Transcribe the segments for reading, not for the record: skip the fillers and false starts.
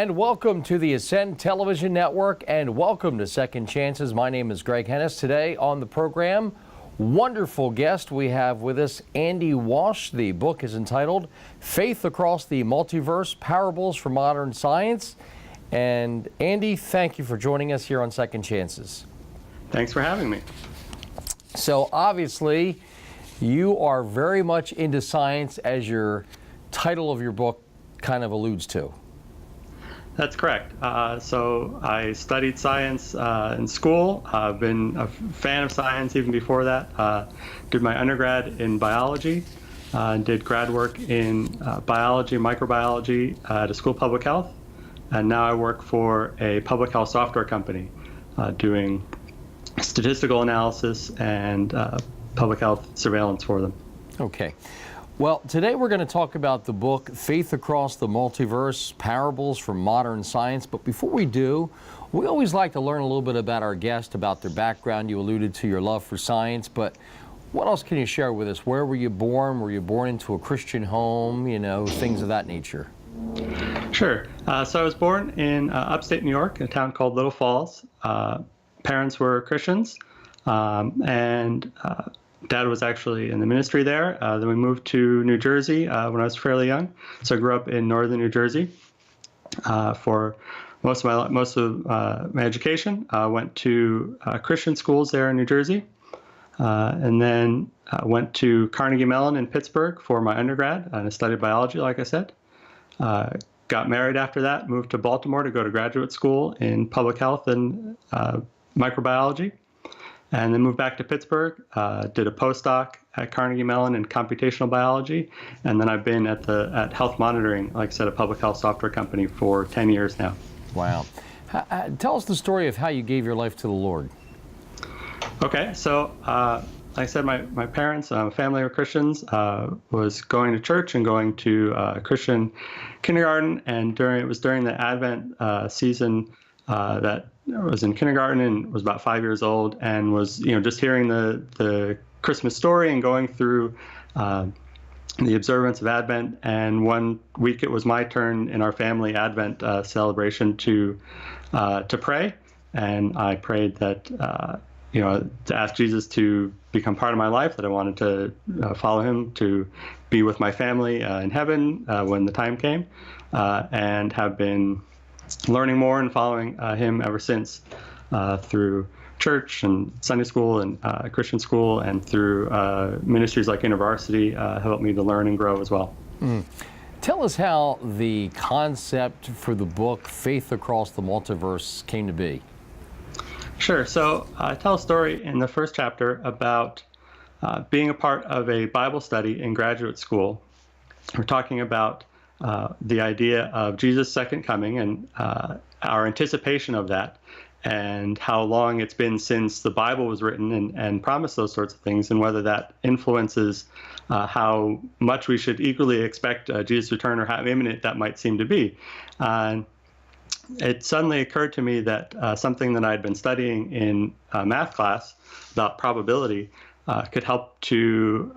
And welcome to the Ascend Television Network, and welcome to Second Chances. My name is Greg Hennis. Today on the program, wonderful guest we have with us, Andy Walsh. The book is entitled Faith Across the Multiverse, Parables for Modern Science. And Andy, thank you for joining us here on Second Chances. Thanks for having me. So obviously, you are very much into science, as your title of your book kind of alludes to. That's correct. So I studied science in school. I've been a fan of science even before that. Did my undergrad in biology, did grad work in biology, microbiology at a school of public health, and now I work for a public health software company doing statistical analysis and public health surveillance for them. Okay. Well, today we're going to talk about the book, Faith Across the Multiverse, Parables from Modern Science. But before we do, we always like to learn a little bit about our guest, about their background. You alluded to your love for science, but what else can you share with us? Where were you born? Were you born into a Christian home? You know, things of that nature. Sure. So I was born in upstate New York, in a town called Little Falls. Parents were Christians, and Dad was actually in the ministry there. Then we moved to New Jersey when I was fairly young. So I grew up in northern New Jersey for most of my education. Went to Christian schools there in New Jersey, and then went to Carnegie Mellon in Pittsburgh for my undergrad, and I studied biology, like I said. Got married after that, moved to Baltimore to go to graduate school in public health and microbiology. And then moved back to Pittsburgh, did a postdoc at Carnegie Mellon in computational biology, and then I've been at Health Monitoring, like I said, a public health software company for 10 years now. Wow. Tell us the story of how you gave your life to the Lord. Okay, so like I said, my parents, family were Christians, was going to church and going to Christian kindergarten, and it was during the Advent season that I was in kindergarten and was about 5 years old, and was just hearing the Christmas story and going through the observance of Advent. And one week it was my turn in our family Advent celebration to pray, and I prayed that to ask Jesus to become part of my life, that I wanted to follow him, to be with my family in heaven when the time came, and have been learning more and following him ever since, through church and Sunday school and Christian school, and through ministries like InterVarsity helped me to learn and grow as well. Tell us how the concept for the book, Faith Across the Multiverse, came to be. Sure. So I tell a story in the first chapter about being a part of a Bible study in graduate school. We're talking about the idea of Jesus' second coming and our anticipation of that, and how long it's been since the Bible was written and promised those sorts of things, and whether that influences how much we should eagerly expect Jesus' return, or how imminent that might seem to be. It suddenly occurred to me that something that I'd been studying in math class about probability could help to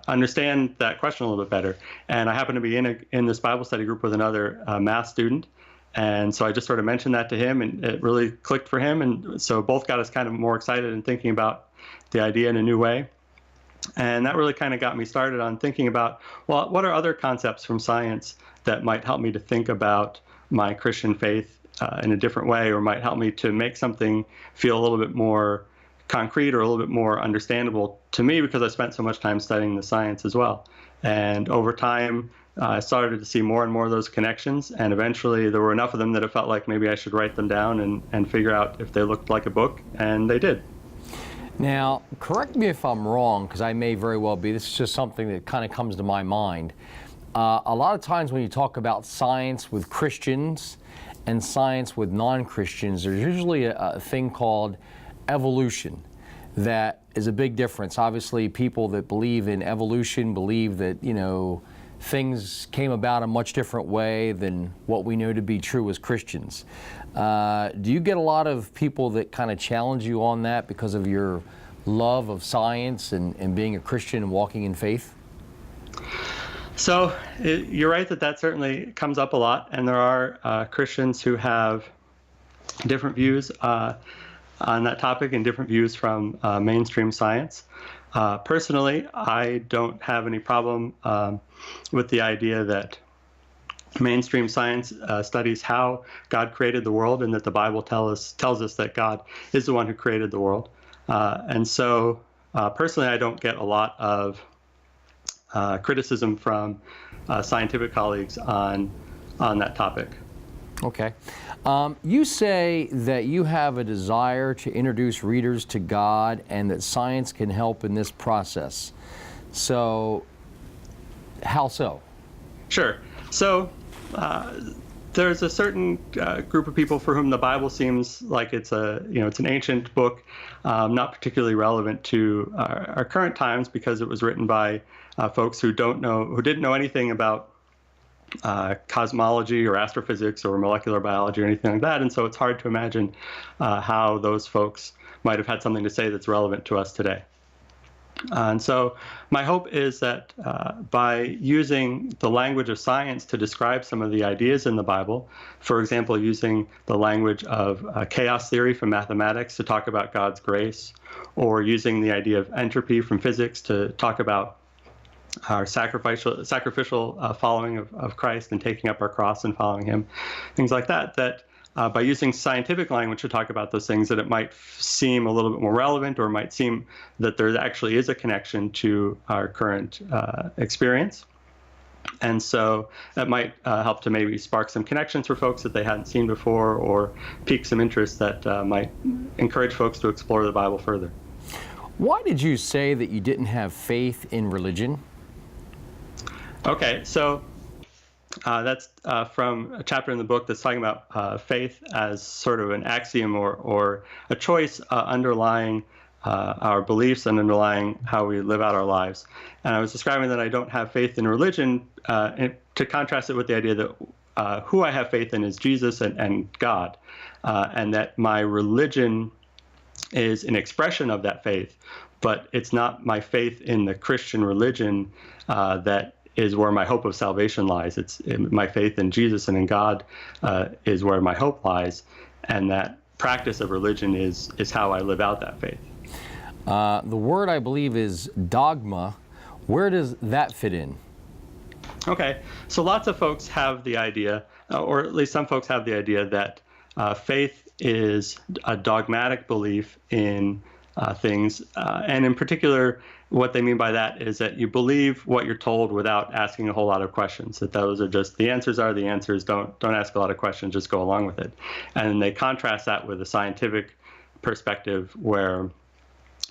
understand that question a little bit better. And I happened to be in this Bible study group with another math student, and so I just sort of mentioned that to him, and it really clicked for him. And so both got us kind of more excited and thinking about the idea in a new way. And that really kind of got me started on thinking about, well, what are other concepts from science that might help me to think about my Christian faith in a different way, or might help me to make something feel a little bit more concrete or a little bit more understandable to me, because I spent so much time studying the science as well. And over time, I started to see more and more of those connections, and eventually there were enough of them that it felt like maybe I should write them down and figure out if they looked like a book, and they did. Now, correct me if I'm wrong, because I may very well be. This is just something that kind of comes to my mind. A lot of times when you talk about science with Christians and science with non-Christians, there's usually a thing called evolution that is a big difference. Obviously, people that believe in evolution believe that, things came about a much different way than what we know to be true as Christians. Do you get a lot of people that kind of challenge you on that because of your love of science and being a Christian and walking in faith? So you're right that certainly comes up a lot, and there are Christians who have different views on that topic and different views from mainstream science. Personally, I don't have any problem with the idea that mainstream science studies how God created the world, and that the Bible tells us that God is the one who created the world. And so personally, I don't get a lot of criticism from scientific colleagues on that topic. Okay. You say that you have a desire to introduce readers to God and that science can help in this process. So, how so? Sure. So, there's a certain group of people for whom the Bible seems like it's an ancient book, not particularly relevant to our current times because it was written by folks who didn't know anything about cosmology or astrophysics or molecular biology or anything like that. And so it's hard to imagine how those folks might have had something to say that's relevant to us today. And so my hope is that by using the language of science to describe some of the ideas in the Bible, for example, using the language of chaos theory from mathematics to talk about God's grace, or using the idea of entropy from physics to talk about our sacrificial following of Christ and taking up our cross and following him, things like that, by using scientific language to talk about those things, that it might seem a little bit more relevant, or it might seem that there actually is a connection to our current experience. And so that might help to maybe spark some connections for folks that they hadn't seen before, or pique some interest that might encourage folks to explore the Bible further. Why did you say that you didn't have faith in religion? Okay, so that's from a chapter in the book that's talking about faith as sort of an axiom or a choice underlying our beliefs and underlying how we live out our lives. And I was describing that I don't have faith in religion to contrast it with the idea that who I have faith in is Jesus and God, and that my religion is an expression of that faith, but it's not my faith in the Christian religion that is where my hope of salvation lies. It's my faith in Jesus and in God is where my hope lies, and that practice of religion is how I live out that faith. The word, I believe, is dogma. Where does that fit in? Okay, so lots of folks have the idea, or at least some folks have the idea, that faith is a dogmatic belief in things, and in particular, what they mean by that is that you believe what you're told without asking a whole lot of questions. That those are just the answers are the answers. Don't ask a lot of questions. Just go along with it. And they contrast that with a scientific perspective where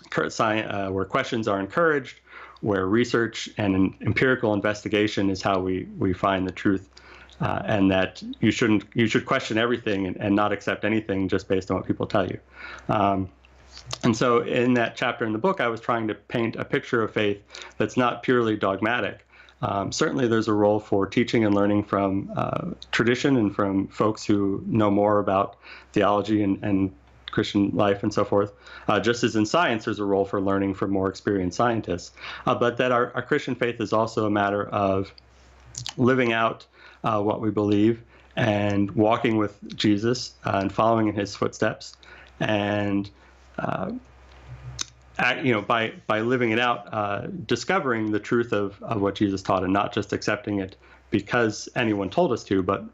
questions are encouraged, where research and empirical investigation is how we find the truth, and that you should question everything and not accept anything just based on what people tell you. And so in that chapter in the book, I was trying to paint a picture of faith that's not purely dogmatic. Certainly there's a role for teaching and learning from tradition and from folks who know more about theology and Christian life and so forth. Just as in science, there's a role for learning from more experienced scientists. But that our Christian faith is also a matter of living out what we believe and walking with Jesus and following in his footsteps. And by living it out, discovering the truth of what Jesus taught, and not just accepting it because anyone told us to, but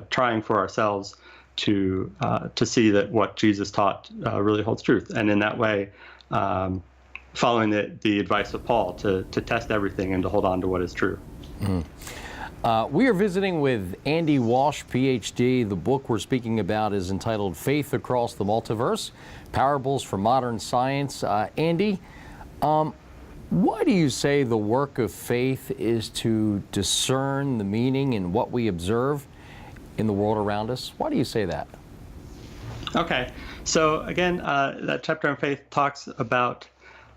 trying for ourselves to see that what Jesus taught really holds truth. And in that way, following the advice of Paul to test everything and to hold on to what is true. Mm. We are visiting with Andy Walsh, PhD. The book we're speaking about is entitled Faith Across the Multiverse, Parables for Modern Science. Andy, why do you say the work of faith is to discern the meaning in what we observe in the world around us? Why do you say that? Okay, so again, that chapter on faith talks about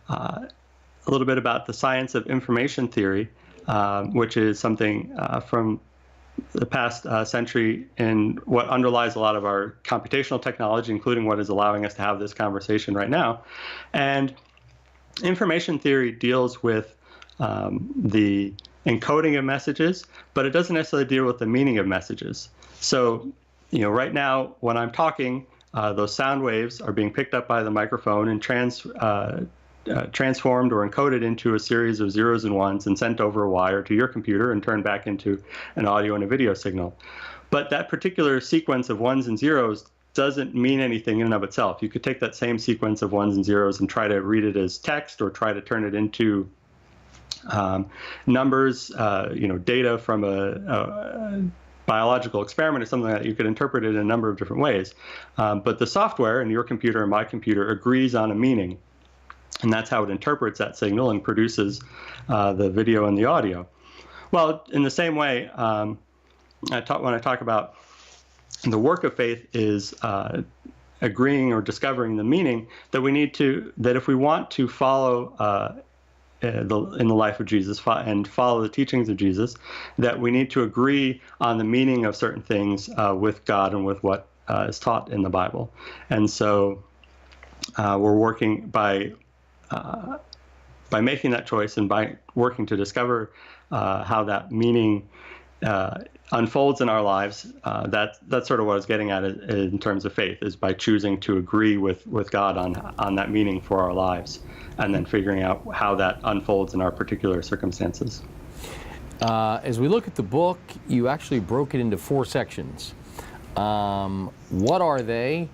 a little bit about the science of information theory, which is something from the past century and what underlies a lot of our computational technology, including what is allowing us to have this conversation right now. And information theory deals with the encoding of messages, but it doesn't necessarily deal with the meaning of messages. So, right now when I'm talking, those sound waves are being picked up by the microphone and transformed or encoded into a series of zeros and ones and sent over a wire to your computer and turned back into an audio and a video signal. But that particular sequence of ones and zeros doesn't mean anything in and of itself. You could take that same sequence of ones and zeros and try to read it as text or try to turn it into numbers, data from a biological experiment or something like that. You could interpret it in a number of different ways. But the software in your computer and my computer agrees on a meaning. And that's how it interprets that signal and produces the video and the audio. Well, in the same way, when I talk about the work of faith is agreeing or discovering the meaning that if we want to follow in the life of Jesus and follow the teachings of Jesus, that we need to agree on the meaning of certain things with God and with what is taught in the Bible. And so we're working by making that choice and by working to discover how that meaning unfolds in our lives. That's sort of what I was getting at in terms of faith, is by choosing to agree with God on that meaning for our lives, and then figuring out how that unfolds in our particular circumstances. As we look at the book, you actually broke it into 4 sections. What are they,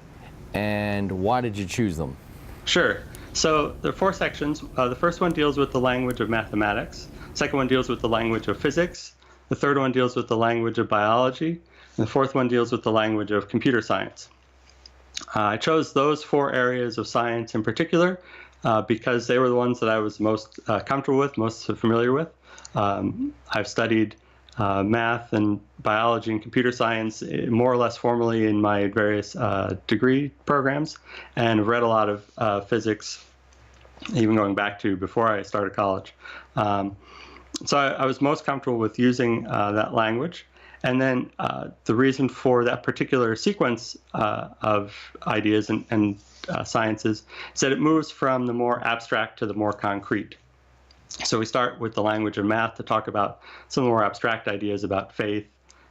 and why did you choose them? Sure. So there are 4 sections. The first one deals with the language of mathematics. The second one deals with the language of physics. The third one deals with the language of biology. And the fourth one deals with the language of computer science. I chose those 4 areas of science in particular because they were the ones that I was most comfortable with, most familiar with. I've studied math and biology and computer science more or less formally in my various degree programs, and read a lot of physics, even going back to before I started college. So I was most comfortable with using that language. And then the reason for that particular sequence of ideas and sciences is that it moves from the more abstract to the more concrete. So we start with the language of math to talk about some more abstract ideas about faith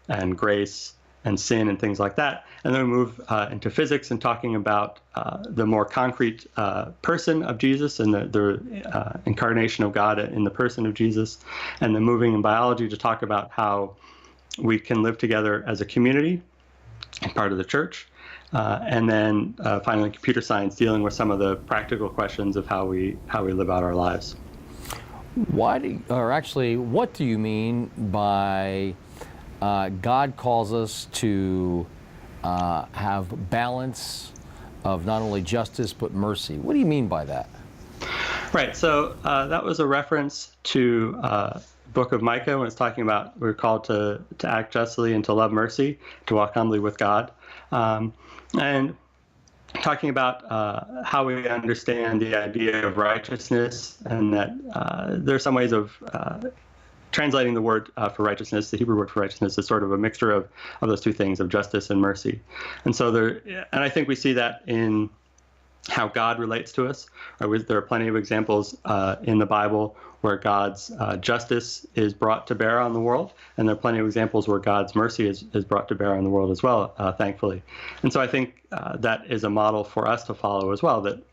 and grace and sin and things like that. And then we move into physics and talking about the more concrete person of Jesus and the incarnation of God in the person of Jesus. And then moving in biology to talk about how we can live together as a community and part of the church. And then finally, computer science, dealing with some of the practical questions of how we live out our lives. What do you mean by God calls us to have balance of not only justice but mercy? What do you mean by that? Right. So that was a reference to the book of Micah when it's talking about we're called to act justly and to love mercy, to walk humbly with God, and talking about how we understand the idea of righteousness, and that there are some ways of translating the word for righteousness, the Hebrew word for righteousness, is sort of a mixture of those two things, of justice and mercy. And so and I think we see that in how God relates to us. There are plenty of examples in the Bible where God's justice is brought to bear on the world, and there are plenty of examples where God's mercy is brought to bear on the world as well, thankfully. And so I think that is a model for us to follow as well, that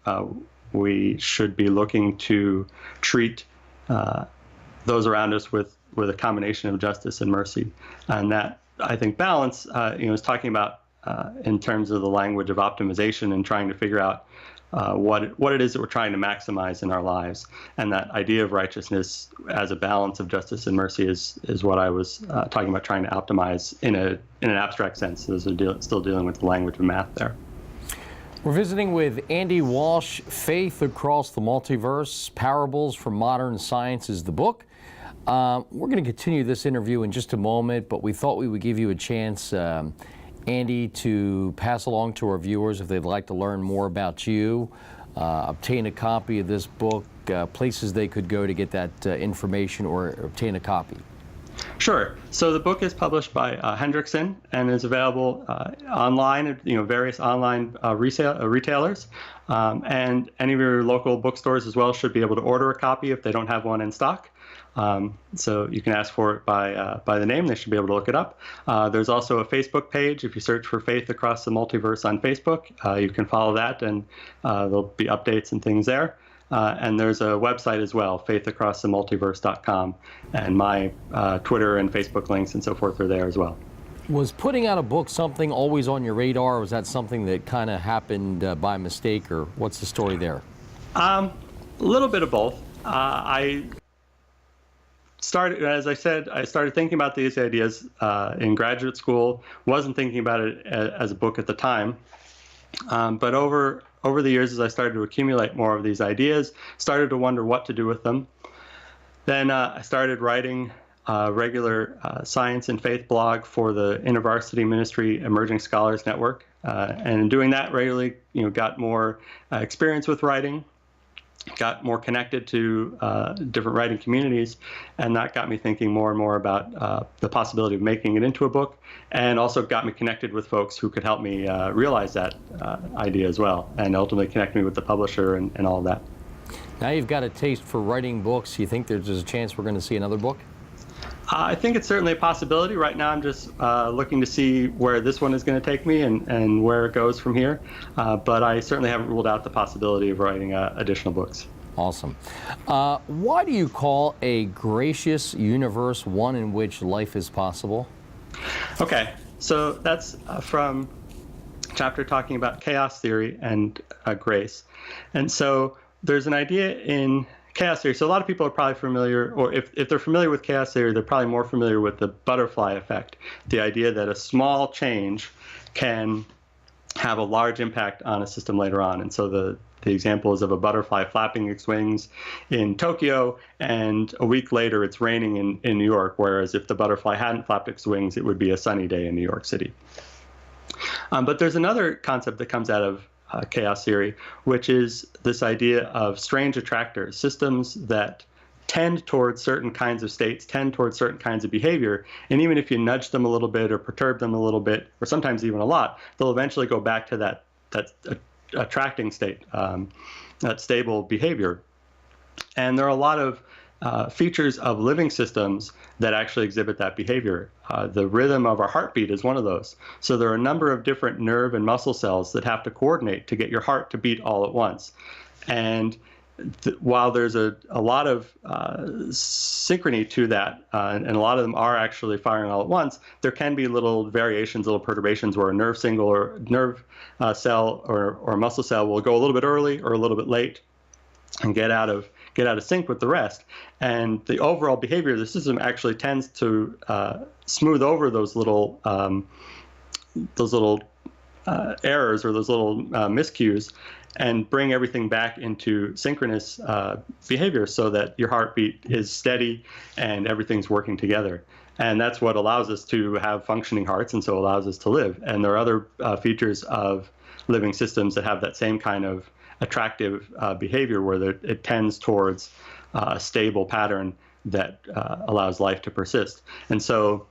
we should be looking to treat those around us with a combination of justice and mercy. And that, I think, balance is talking about in terms of the language of optimization and trying to figure out what it is that we're trying to maximize in our lives. And that idea of righteousness as a balance of justice and mercy is what I was talking about, trying to optimize in an abstract sense. So still dealing with the language of math there. We're visiting with Andy Walsh. Faith Across the Multiverse, Parables from Modern Science is the book. We're going to continue this interview in just a moment, but we thought we would give you a chance, Andy, to pass along to our viewers if they'd like to learn more about you, obtain a copy of this book, places they could go to get that information or obtain a copy. Sure. So the book is published by Hendrickson and is available online at various online retailers, and any of your local bookstores as well should be able to order a copy if they don't have one in stock. So you can ask for it by the name. They should be able to look it up. There's also a Facebook page. If you search for Faith Across the Multiverse on Facebook, you can follow that, and there'll be updates and things there. And there's a website as well, faithacrossthemultiverse.com, and my Twitter and Facebook links and so forth are there as well. Was putting out a book something always on your radar, or was that something that kind of happened by mistake, or what's the story there? A little bit of both. I started thinking about these ideas in graduate school. Wasn't thinking about it as a book at the time, but over the years, as I started to accumulate more of these ideas, started to wonder what to do with them. Then I started writing a regular science and faith blog for the InterVarsity Ministry Emerging Scholars Network, and in doing that regularly, got more experience with writing, got more connected to different writing communities, and that got me thinking more and more about the possibility of making it into a book, and also got me connected with folks who could help me realize that idea as well, and ultimately connect me with the publisher and all of that. Now you've got a taste for writing books. You think there's a chance we're going to see another book? I think it's certainly a possibility. Right now I'm just looking to see where this one is going to take me and where it goes from here. But I certainly haven't ruled out the possibility of writing additional books. Awesome. Why do you call a gracious universe one in which life is possible? Okay, so that's from a chapter talking about chaos theory and grace. And so there's an idea in chaos theory. So a lot of people are probably familiar, or if they're familiar with chaos theory, they're probably more familiar with the butterfly effect, the idea that a small change can have a large impact on a system later on. And so the example is of a butterfly flapping its wings in Tokyo, and a week later it's raining in New York, whereas if the butterfly hadn't flapped its wings, it would be a sunny day in New York City. But there's another concept that comes out of chaos theory, which is this idea of strange attractors, systems that tend towards certain kinds of states, tend towards certain kinds of behavior, and even if you nudge them a little bit or perturb them a little bit, or sometimes even a lot, they'll eventually go back to that attracting state, that stable behavior. And there are a lot of features of living systems that actually exhibit that behavior. The rhythm of our heartbeat is one of those. So there are a number of different nerve and muscle cells that have to coordinate to get your heart to beat all at once. And while there's a lot of synchrony to that, and a lot of them are actually firing all at once, there can be little variations, little perturbations where a nerve cell or muscle cell will go a little bit early or a little bit late and get out of sync with the rest. And the overall behavior of the system actually tends to smooth over those little errors or those little miscues, and bring everything back into synchronous behavior so that your heartbeat is steady and everything's working together. And that's what allows us to have functioning hearts, and so allows us to live. And there are other features of living systems that have that same kind of attractive behavior, where it tends towards a stable pattern that allows life to persist. And so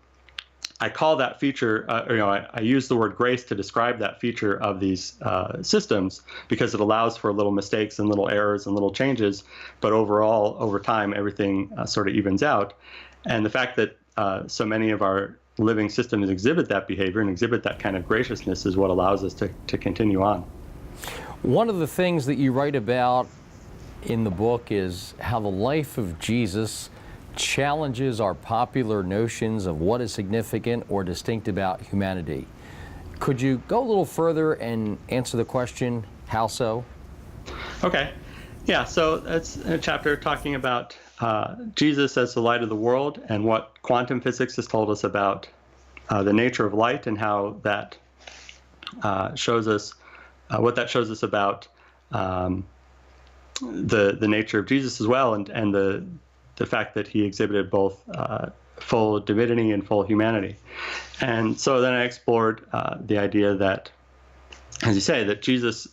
I call that feature, I use the word grace to describe that feature of these systems, because it allows for little mistakes and little errors and little changes, but overall, over time, everything sort of evens out. And the fact that so many of our living systems exhibit that behavior and exhibit that kind of graciousness is what allows us to continue on. One of the things that you write about in the book is how the life of Jesus challenges our popular notions of what is significant or distinct about humanity. Could you go a little further and answer the question, how so? Okay. Yeah, so that's a chapter talking about Jesus as the light of the world and what quantum physics has told us about the nature of light, and how that shows us what that shows us about the nature of Jesus as well, and the fact that he exhibited both full divinity and full humanity. And so then I explored the idea that as you say, that Jesus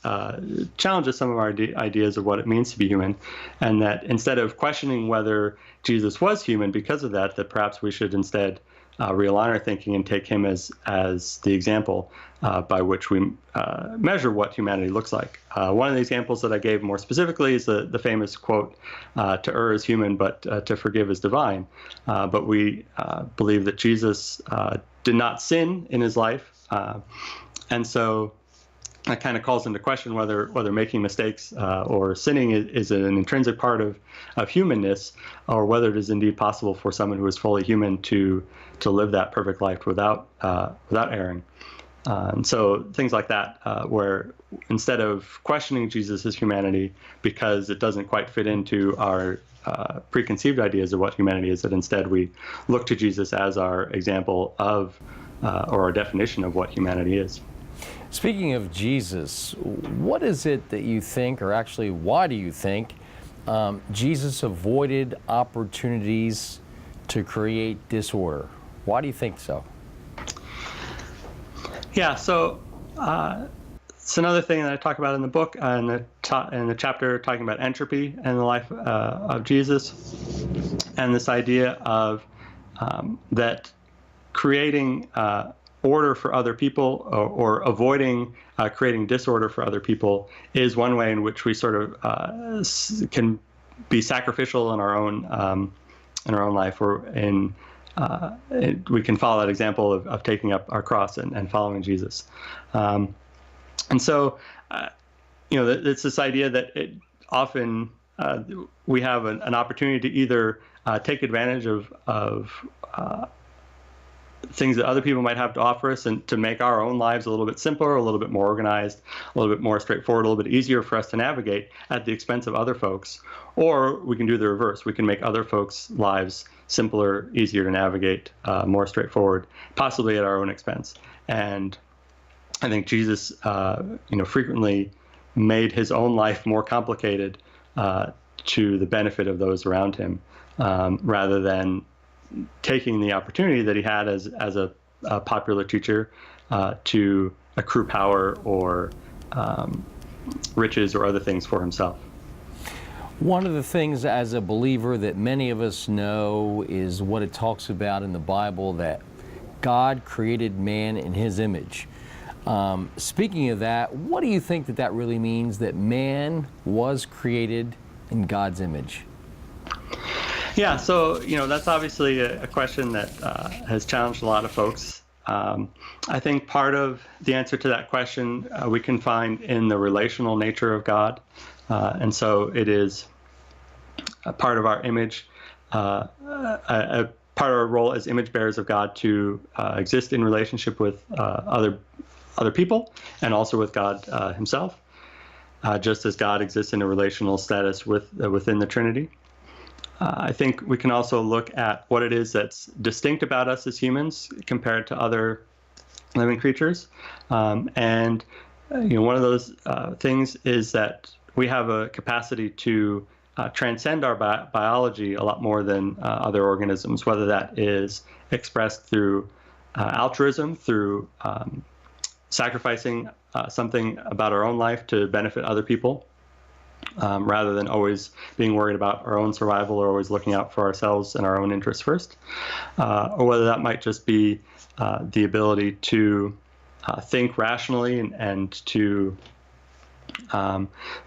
challenges some of our ideas of what it means to be human, and that instead of questioning whether Jesus was human because of that, that perhaps we should instead realign our thinking and take him as the example by which we measure what humanity looks like. One of the examples that I gave more specifically is the famous quote, "To err is human, but to forgive is divine." But we believe that Jesus did not sin in his life, and so that kind of calls into question whether making mistakes or sinning is an intrinsic part of humanness, or whether it is indeed possible for someone who is fully human to live that perfect life without erring. And so things like that, where instead of questioning Jesus' humanity because it doesn't quite fit into our preconceived ideas of what humanity is, that instead we look to Jesus as our example of or our definition of what humanity is. Speaking of Jesus, what is it that you think, or actually why do you think, Jesus avoided opportunities to create disorder? Why do you think so? Yeah, so it's another thing that I talk about in the book, in the chapter talking about entropy and the life of Jesus, and this idea of that creating order for other people, or avoiding creating disorder for other people, is one way in which we sort of can be sacrificial in our own life, or we can follow that example of taking up our cross and following Jesus. And so, it's this idea that often we have an opportunity to either take advantage of things that other people might have to offer us, and to make our own lives a little bit simpler, a little bit more organized, a little bit more straightforward, a little bit easier for us to navigate at the expense of other folks. Or we can do the reverse. We can make other folks' lives simpler, easier to navigate, more straightforward, possibly at our own expense. And I think Jesus, frequently made his own life more complicated to the benefit of those around him, rather than taking the opportunity that he had as a popular teacher to accrue power or riches or other things for himself. One of the things as a believer that many of us know is what it talks about in the Bible, that God created man in his image. Speaking of that, what do you think that really means, that man was created in God's image? Yeah, so that's obviously a question that has challenged a lot of folks. I think part of the answer to that question we can find in the relational nature of God, and so it is a part of our image, a part of our role as image bearers of God to exist in relationship with other people, and also with God himself, just as God exists in a relational status within the Trinity. I think we can also look at what it is that's distinct about us as humans compared to other living creatures. And one of those things is that we have a capacity to transcend our biology a lot more than other organisms, whether that is expressed through altruism, through sacrificing something about our own life to benefit other people, rather than always being worried about our own survival, or always looking out for ourselves and our own interests first, or whether that might just be the ability to think rationally and to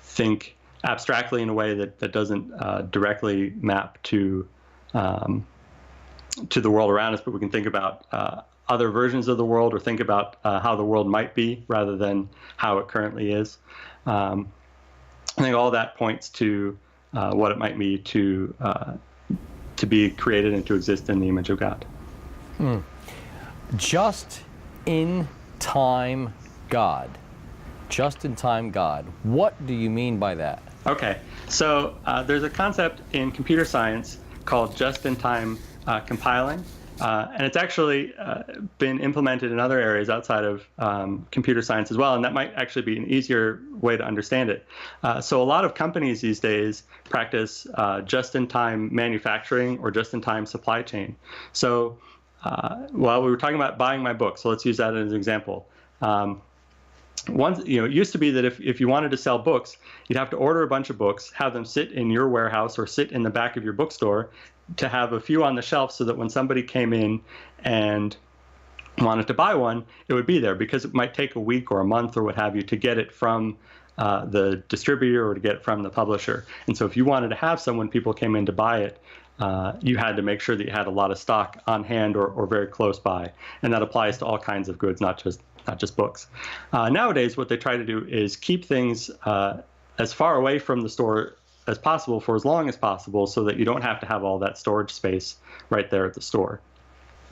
think abstractly in a way that doesn't directly map to the world around us, but we can think about other versions of the world, or think about how the world might be rather than how it currently is. I think all that points to what it might mean to be created and to exist in the image of God. Just in time God. Just in time God. What do you mean by that? Okay, so there's a concept in computer science called just-in-time compiling. And it's actually been implemented in other areas outside of computer science as well, and that might actually be an easier way to understand it. So a lot of companies these days practice just-in-time manufacturing or just-in-time supply chain. So, we were talking about buying my book, so let's use that as an example. Once, it used to be that if you wanted to sell books, you'd have to order a bunch of books, have them sit in your warehouse or sit in the back of your bookstore, to have a few on the shelf so that when somebody came in and wanted to buy one, it would be there, because it might take a week or a month or what have you to get it from the distributor or to get it from the publisher. And so if you wanted to have some when people came in to buy it, you had to make sure that you had a lot of stock on hand or very close by. And that applies to all kinds of goods, not just books. Nowadays, what they try to do is keep things as far away from the store as possible for as long as possible, so that you don't have to have all that storage space right there at the store.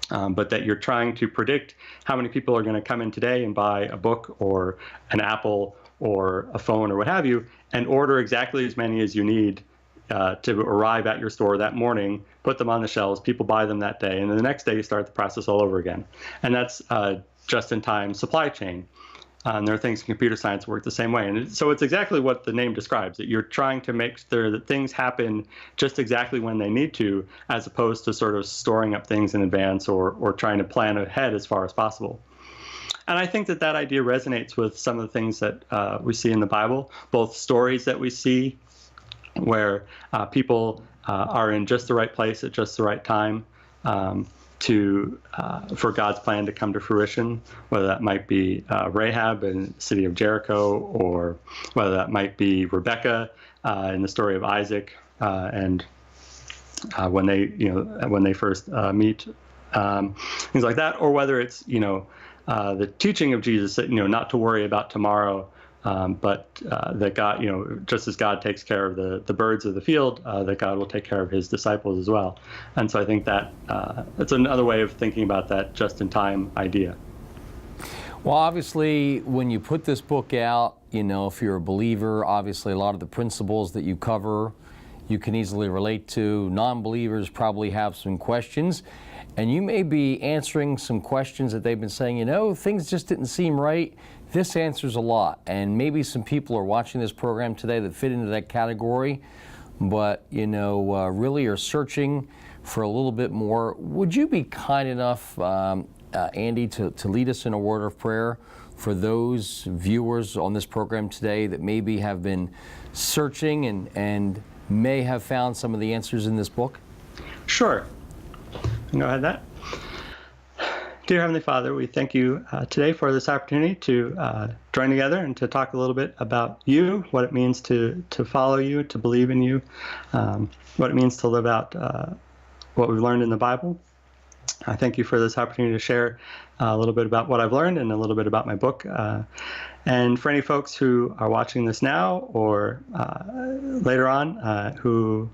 But that you're trying to predict how many people are going to come in today and buy a book or an Apple or a phone or what have you, and order exactly as many as you need to arrive at your store that morning, put them on the shelves, people buy them that day, and then the next day you start the process all over again. And that's just-in-time supply chain. And there are things in computer science work the same way. And so it's exactly what the name describes, that you're trying to make sure that things happen just exactly when they need to, as opposed to sort of storing up things in advance or trying to plan ahead as far as possible. And I think that that idea resonates with some of the things that we see in the Bible, both stories that we see where people are in just the right place at just the right time, for God's plan to come to fruition, whether that might be Rahab in the city of Jericho, or whether that might be Rebecca in the story of Isaac, and when they first meet, things like that, or whether it's the teaching of Jesus that not to worry about tomorrow. But that God, just as God takes care of the birds of the field, that God will take care of his disciples as well. And so I think that that's another way of thinking about that just-in-time idea. Well, obviously, when you put this book out, if you're a believer, obviously a lot of the principles that you cover, you can easily relate to. Non-believers probably have some questions, and you may be answering some questions that they've been saying, things just didn't seem right. This answers a lot, and maybe some people are watching this program today that fit into that category, but really are searching for a little bit more. Would you be kind enough, Andy, to lead us in a word of prayer for those viewers on this program today that maybe have been searching and may have found some of the answers in this book? Sure. Go ahead, that. Dear Heavenly Father, we thank you today for this opportunity to join together and to talk a little bit about you, what it means to follow you, to believe in you, what it means to live out what we've learned in the Bible. I thank you for this opportunity to share a little bit about what I've learned and a little bit about my book. And for any folks who are watching this now or later on who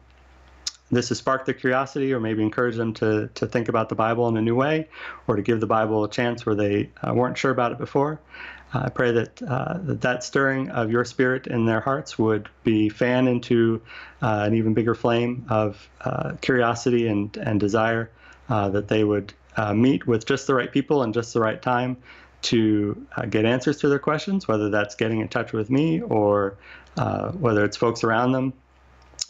this has sparked their curiosity, or maybe encouraged them to think about the Bible in a new way, or to give the Bible a chance where they weren't sure about it before. I pray that that stirring of your spirit in their hearts would be fanned into an even bigger flame of curiosity and desire, that they would meet with just the right people and just the right time to get answers to their questions, whether that's getting in touch with me or whether it's folks around them.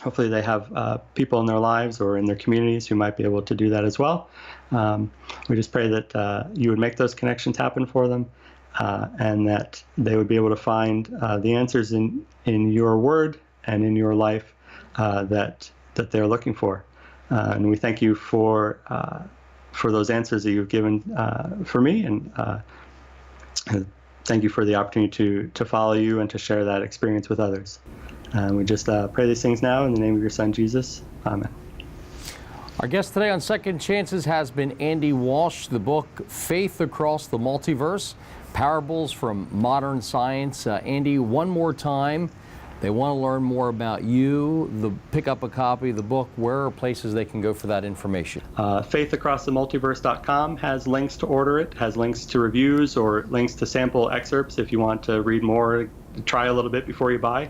Hopefully they have people in their lives or in their communities who might be able to do that as well. We just pray that you would make those connections happen for them, and that they would be able to find the answers in your word and in your life that they're looking for. And we thank you for those answers that you've given for me, and thank you for the opportunity to follow you and to share that experience with others. We just pray these things now in the name of your Son, Jesus. Amen. Our guest today on Second Chances has been Andy Walsh. The book, Faith Across the Multiverse, Parables from Modern Science. Andy, one more time, they want to learn more about you, pick up a copy of the book. Where are places they can go for that information? FaithAcrossTheMultiverse.com has links to order it, has links to reviews or links to sample excerpts if you want to read more, try a little bit before you buy.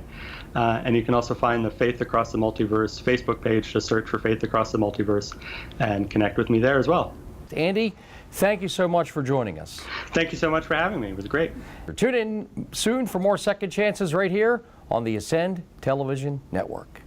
And you can also find the Faith Across the Multiverse Facebook page. Just search for Faith Across the Multiverse and connect with me there as well. Andy, thank you so much for joining us. Thank you so much for having me. It was great. Tune in soon for more Second Chances right here on the Ascend Television Network.